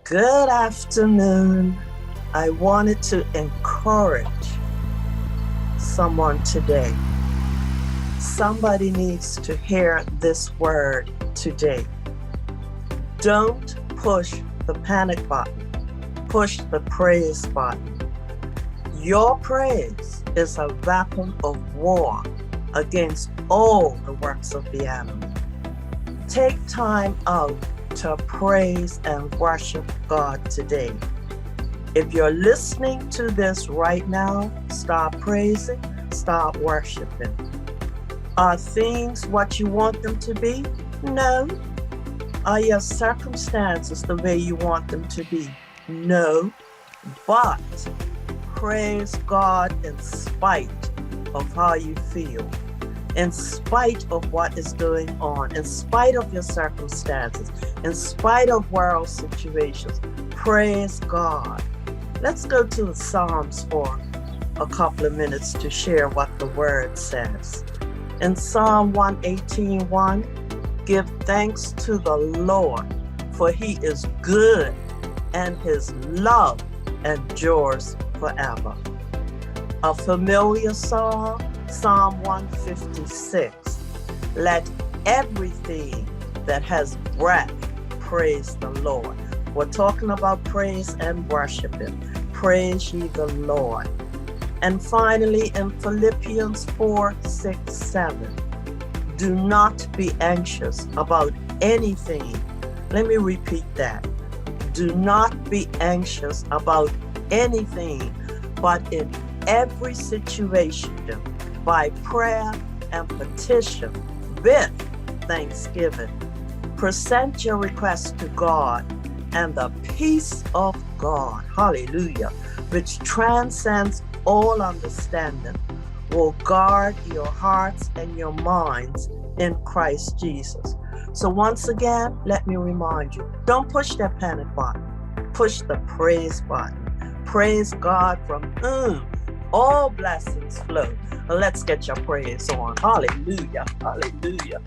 Good afternoon. I wanted to encourage someone today. Somebody needs to hear this word today. Don't push the panic button. Push the praise button. Your praise is a weapon of war against all the works of the enemy. Take time out to praise and worship God today. If you're listening to this right now, start praising, start worshiping. Are things what you want them to be? No. Are your circumstances the way you want them to be? No. But praise God in spite of how you feel, in spite of what is going on, in spite of your circumstances, in spite of world situations. Praise God. Let's go to the Psalms for a couple of minutes to share what the word says. In Psalm 118:1, give thanks to the Lord, for he is good, and his love endures forever. A familiar psalm, Psalm 156. Let everything that has breath praise the Lord. We're talking about praise and worshiping. Praise ye the Lord. And finally, in Philippians 4:6-7, do not be anxious about anything. Let me repeat that. Do not be anxious about anything, but in every situation, by prayer and petition, with thanksgiving, present your requests to God, and the peace of God, hallelujah, which transcends all understanding, will guard your hearts and your minds in Christ Jesus. So once again, let me remind you, don't push that panic button. Push the praise button. Praise God from whom all blessings flow. Let's get your praise on. Hallelujah. Hallelujah.